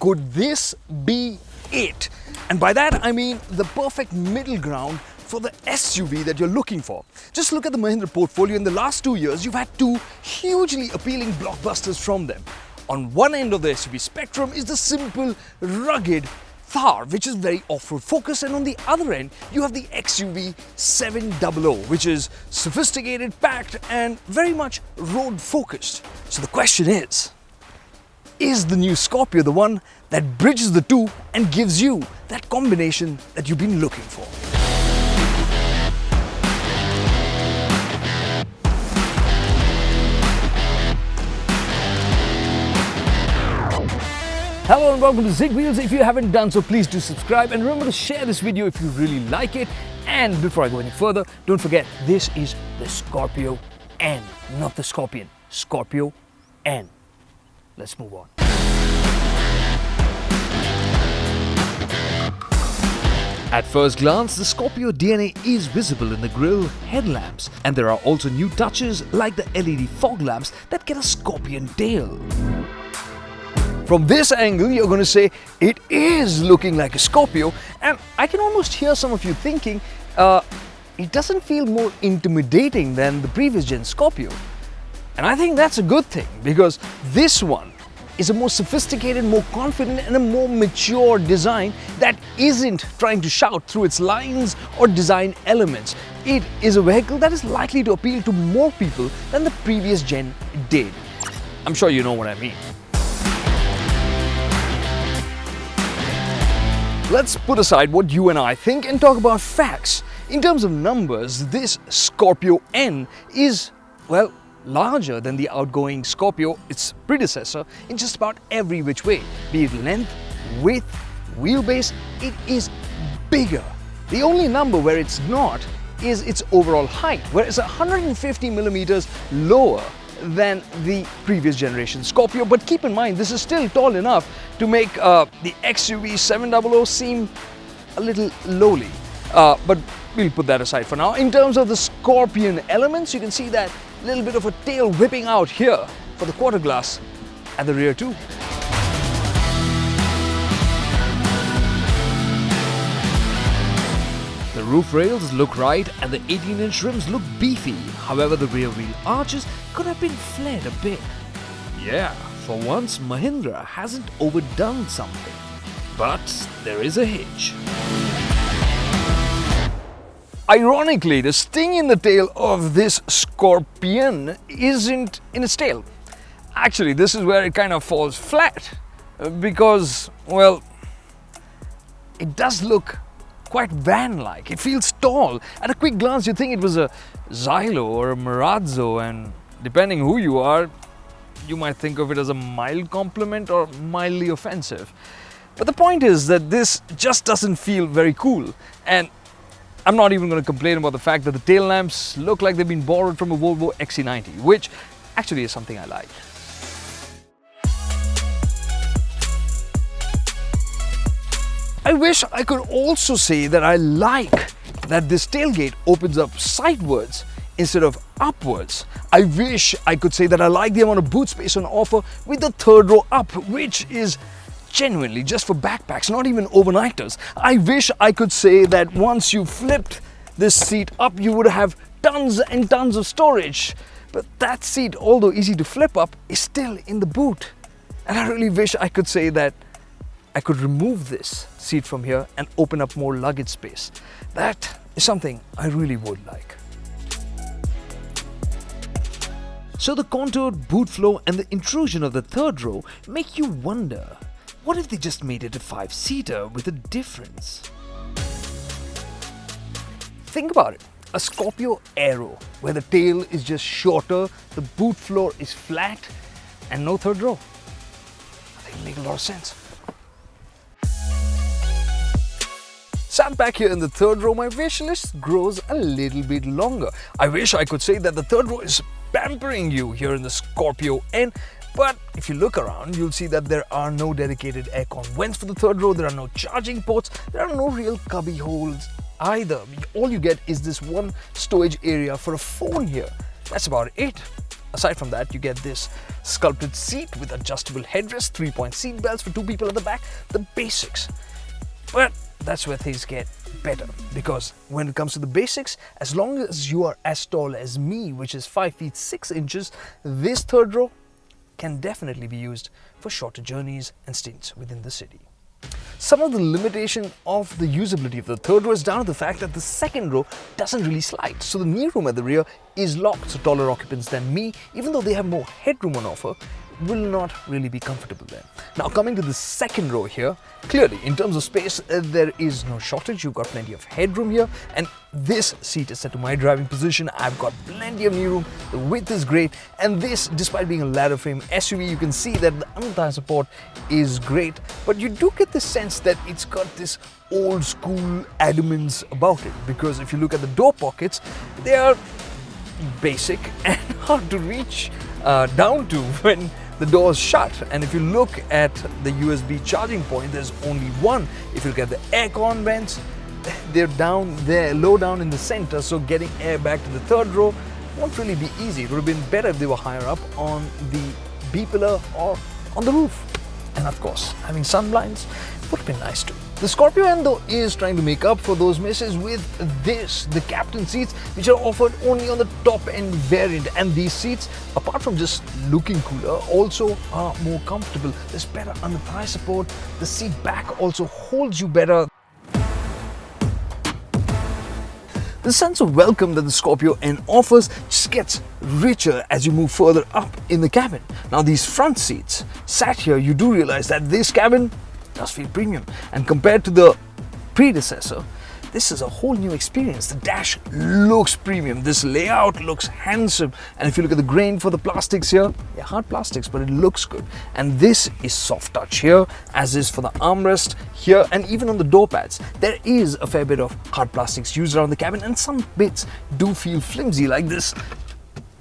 could this be it? And by that I mean the perfect middle ground for the SUV that you're looking for. Just look at the Mahindra portfolio. In the last 2 years, you've had two hugely appealing blockbusters from them. On one end of the SUV spectrum is the simple, rugged Thar, which is very off-road focused, and on the other end, you have the XUV700, which is sophisticated, packed, and very much road focused. So the question is the new Scorpio the one that bridges the two and gives you that combination that you've been looking for? Hello and welcome to ZigWheels. If you haven't done so, please do subscribe and remember to share this video if you really like it. And before I go any further, don't forget, this is the Scorpio N, not the Scorpion. Scorpio N. Let's move on. At first glance, the Scorpio DNA is visible in the grille, headlamps, and there are also new touches like the LED fog lamps that get a scorpion tail. From this angle, you're going to say it is looking like a Scorpio, and I can almost hear some of you thinking it doesn't feel more intimidating than the previous gen Scorpio. And I think that's a good thing, because this one is a more sophisticated, more confident, and a more mature design that isn't trying to shout through its lines or design elements. It is a vehicle that is likely to appeal to more people than the previous gen did. I'm sure you know what I mean. Let's put aside what you and I think and talk about facts. In terms of numbers, this Scorpio N is, well, larger than the outgoing Scorpio, its predecessor, in just about every which way. Be it length, width, wheelbase, it is bigger. The only number where it's not is its overall height, where it's 150 millimeters lower than the previous generation Scorpio. But keep in mind, this is still tall enough to make the XUV700 seem a little lowly. But we'll put that aside for now. In terms of the Scorpion elements, you can see that little bit of a tail whipping out here for the quarter glass at the rear too. The roof rails look right and the 18-inch rims look beefy. However, the rear wheel arches could have been flared a bit. Yeah, for once Mahindra hasn't overdone something. But there is a hitch. Ironically, the sting in the tail of this Scorpion isn't in its tail. Actually, this is where it kind of falls flat because, well, it does look quite van-like. It feels tall. At a quick glance, you think it was a Xylo or a Marazzo, and depending who you are, you might think of it as a mild compliment or mildly offensive. But the point is that this just doesn't feel very cool. And I'm not even going to complain about the fact that the tail lamps look like they've been borrowed from a Volvo XC90, which actually is something I like. I wish I could also say that I like that this tailgate opens up sidewards instead of upwards. I wish I could say that I like the amount of boot space on offer with the third row up, which is genuinely just for backpacks, not even overnighters. I wish I could say that once you flipped this seat up, you would have tons and tons of storage. But that seat, although easy to flip up, is still in the boot. And I really wish I could say that I could remove this seat from here and open up more luggage space. That is something I really would like. So the contoured boot floor and the intrusion of the third row make you wonder, what if they just made it a 5-seater with a difference? Think about it. A Scorpio Aero, where the tail is just shorter, the boot floor is flat, and no third row. I think it makes a lot of sense. Sat back here in the third row, my wish list grows a little bit longer. I wish I could say that the third row is pampering you here in the Scorpio N, but if you look around, you'll see that there are no dedicated aircon vents for the third row, there are no charging ports, there are no real cubby holes either. All you get is this one storage area for a phone here. That's about it. Aside from that, you get this sculpted seat with adjustable headrest, 3-point seat belts for 2 people at the back, the basics. But that's where things get better, because when it comes to the basics, as long as you are as tall as me, which is 5 feet 6 inches, this third row can definitely be used for shorter journeys and stints within the city. Some of the limitation of the usability of the third row is down to the fact that the second row doesn't really slide. So the knee room at the rear is locked, so taller occupants than me, even though they have more headroom on offer, will not really be comfortable there. Now coming to the second row here, clearly in terms of space there is no shortage. You've got plenty of headroom here, and this seat is set to my driving position. I've got plenty of knee room, the width is great, and this, despite being a ladder frame SUV, you can see that the under-thigh support is great, but you do get the sense that it's got this old school adamance about it, because if you look at the door pockets, they are basic and hard to reach down to when the doors shut. And if you look at the USB charging point, there's only one. If you look at the aircon vents, they're down there, low down in the center, so getting air back to the third row won't really be easy. It would have been better if they were higher up on the B-pillar or on the roof. And of course, having sun blinds would have been nice too. The Scorpio N though is trying to make up for those misses with this, the captain seats, which are offered only on the top end variant. And these seats, apart from just looking cooler, also are more comfortable. There's better under thigh support. The seat back also holds you better. The sense of welcome that the Scorpio N offers just gets richer as you move further up in the cabin. Now these front seats, sat here, you do realize that this cabin does feel premium, and compared to the predecessor, this is a whole new experience. The dash looks premium, this layout looks handsome, and if you look at the grain for the plastics here, they're hard plastics, but it looks good. And this is soft touch here, as is for the armrest here, and even on the door pads. There is a fair bit of hard plastics used around the cabin, and some bits do feel flimsy, like this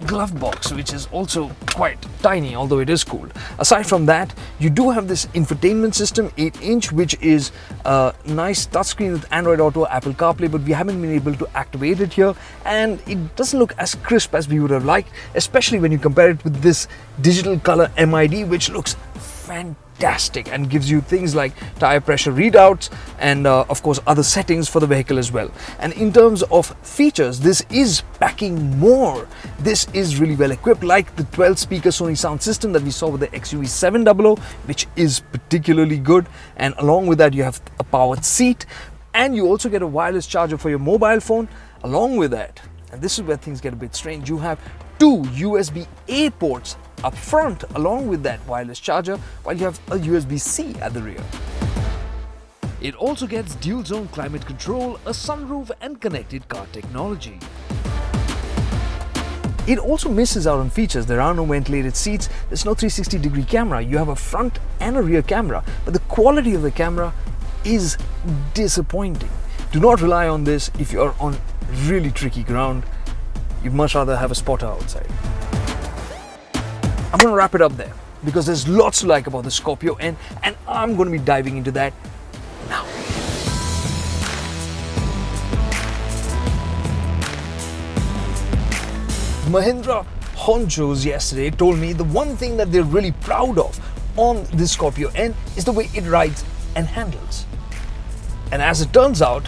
glove box, which is also quite tiny, although it is cool. Aside from that, you do have this infotainment system, 8-inch, which is a nice touchscreen with Android Auto, Apple CarPlay, but we haven't been able to activate it here, and it doesn't look as crisp as we would have liked, especially when you compare it with this digital color MID, which looks fantastic and gives you things like tire pressure readouts and of course other settings for the vehicle as well. And in terms of features, this is packing more. This is really well equipped, like the 12-speaker Sony sound system that we saw with the XUV700, which is particularly good. And along with that, you have a powered seat, and you also get a wireless charger for your mobile phone. Along with that, and this is where things get a bit strange, you have 2 USB-A ports up front along with that wireless charger, while you have a USB-C at the rear. It also gets dual zone climate control, a sunroof and connected car technology. It also misses out on features. There are no ventilated seats, there's no 360-degree camera. You have a front and a rear camera, but the quality of the camera is disappointing. Do not rely on this if you're on really tricky ground. You'd much rather have a spotter outside. I'm going to wrap it up there, because there's lots to like about the Scorpio N, and I'm going to be diving into that now. Mahindra honchos yesterday told me the one thing that they're really proud of on the Scorpio N is the way it rides and handles. And as it turns out,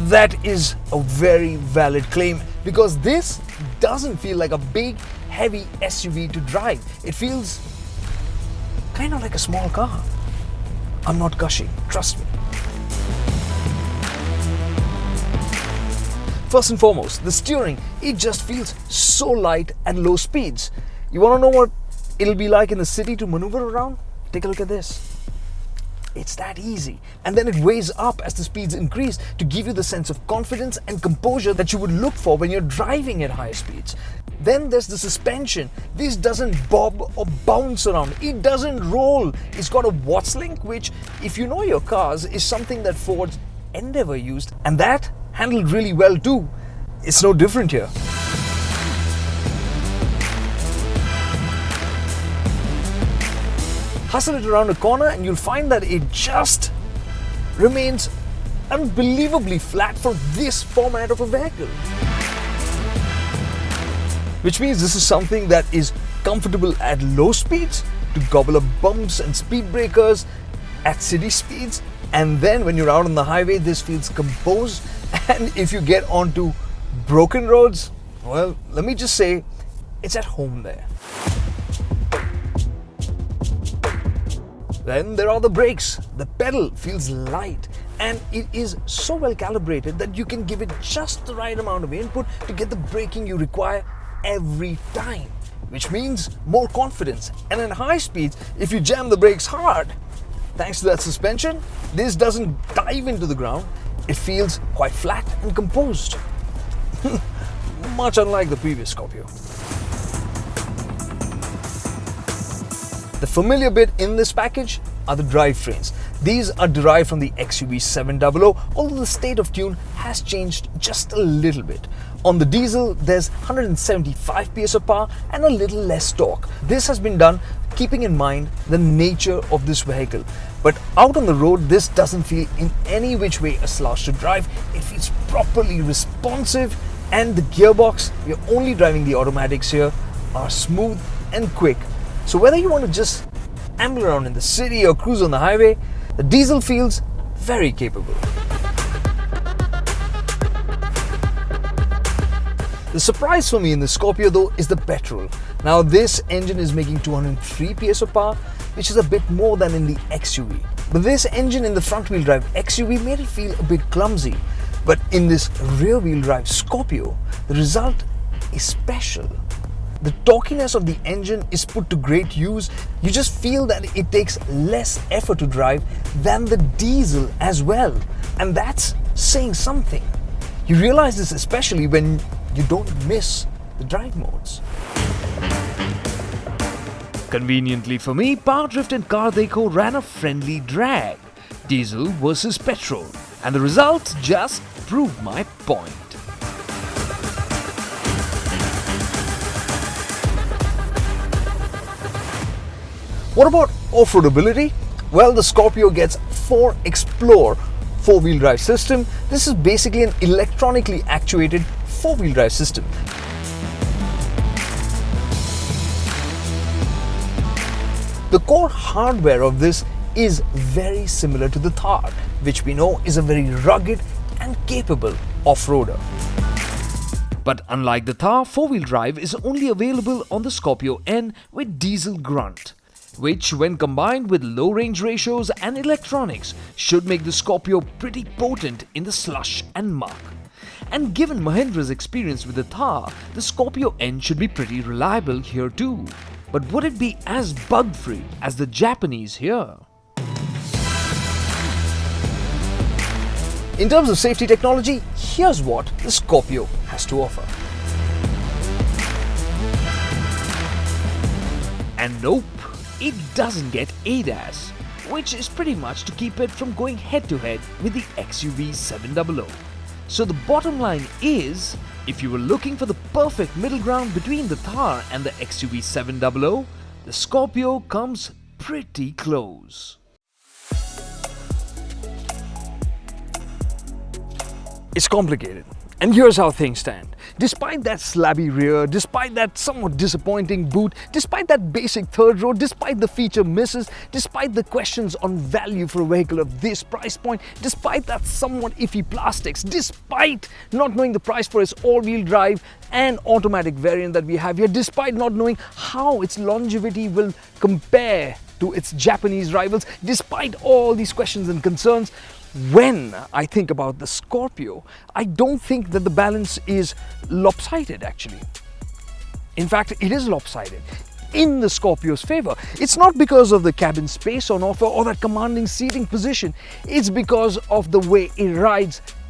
that is a very valid claim, because this doesn't feel like a big, heavy SUV to drive. It feels kind of like a small car. I'm not gushing, trust me. First and foremost, the steering, it just feels so light at low speeds. You want to know what it'll be like in the city to maneuver around? Take a look at this. It's that easy. And then it weighs up as the speeds increase to give you the sense of confidence and composure that you would look for when you're driving at higher speeds. Then there's the suspension. This doesn't bob or bounce around. It doesn't roll. It's got a Watts link, which, if you know your cars, is something that Ford's Endeavour used, and that handled really well too. It's no different here. Hustle it around a corner and you'll find that it just remains unbelievably flat for this format of a vehicle. which means this is something that is comfortable at low speeds to gobble up bumps and speed breakers at city speeds, and then when you're out on the highway this feels composed, and if you get onto broken roads, well, let me just say it's at home there. Then there are the brakes. The pedal feels light and it is so well calibrated that you can give it just the right amount of input to get the braking you require every time, which means more confidence. And at high speeds, if you jam the brakes hard, thanks to that suspension, this doesn't dive into the ground. It feels quite flat and composed. Much unlike the previous Scorpio. The familiar bit in this package are the drivetrains. These are derived from the XUV700, although the state of tune has changed just a little bit. On the diesel, there's 175 PS of power and a little less torque. This has been done keeping in mind the nature of this vehicle. But out on the road, this doesn't feel in any which way a slouch to drive. It feels properly responsive, and the gearbox, we're only driving the automatics here, are smooth and quick. So whether you want to just amble around in the city or cruise on the highway, the diesel feels very capable. The surprise for me in the Scorpio though is the petrol. Now this engine is making 203 PS of power, which is a bit more than in the XUV. But this engine in the front wheel drive XUV made it feel a bit clumsy. But in this rear wheel drive Scorpio, the result is special. The torquiness of the engine is put to great use. You just feel that it takes less effort to drive than the diesel as well. And that's saying something. You realize this especially when you don't miss the drive modes. Conveniently for me, Powerdrift and Kartikeya ran a friendly drag, diesel versus petrol, and the results just prove my point. What about off-roadability? Well, the Scorpio gets 4 Explore 4-wheel drive system. This is basically an electronically actuated 4-wheel drive system. The core hardware of this is very similar to the Thar, which we know is a very rugged and capable off-roader. But unlike the Thar, 4-wheel drive is only available on the Scorpio N with diesel grunt, which when combined with low range ratios and electronics should make the Scorpio pretty potent in the slush and muck. And given Mahindra's experience with the Thar, the Scorpio N should be pretty reliable here too. But would it be as bug-free as the Japanese here? In terms of safety technology, here's what the Scorpio has to offer. And nope, it doesn't get ADAS, which is pretty much to keep it from going head-to-head with the XUV700. So the bottom line is, if you were looking for the perfect middle ground between the Thar and the XUV700, the Scorpio comes pretty close. It's complicated, and here's how things stand. Despite that slabby rear, despite that somewhat disappointing boot, despite that basic third row, despite the feature misses, despite the questions on value for a vehicle of this price point, despite that somewhat iffy plastics, despite not knowing the price for its all-wheel drive and automatic variant that we have here, despite not knowing how its longevity will compare to its Japanese rivals, despite all these questions and concerns, when I think about the Scorpio, I don't think that the balance is lopsided actually. In fact, it is lopsided in the Scorpio's favor. It's not because of the cabin space on offer or that commanding seating position. It's because of the way it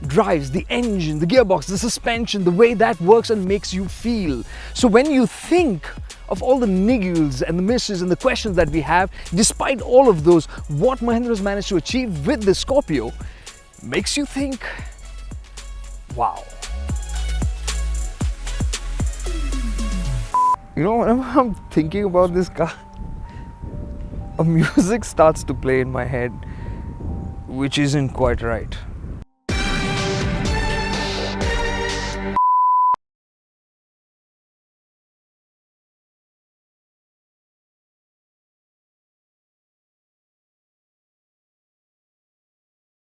drives, the engine, the gearbox, the suspension, the way that works and makes you feel. So when you think of all the niggles and the misses and the questions that we have, despite all of those, what Mahindra has managed to achieve with the Scorpio makes you think, wow. You know, whenever I'm thinking about this car, a music starts to play in my head, which isn't quite right.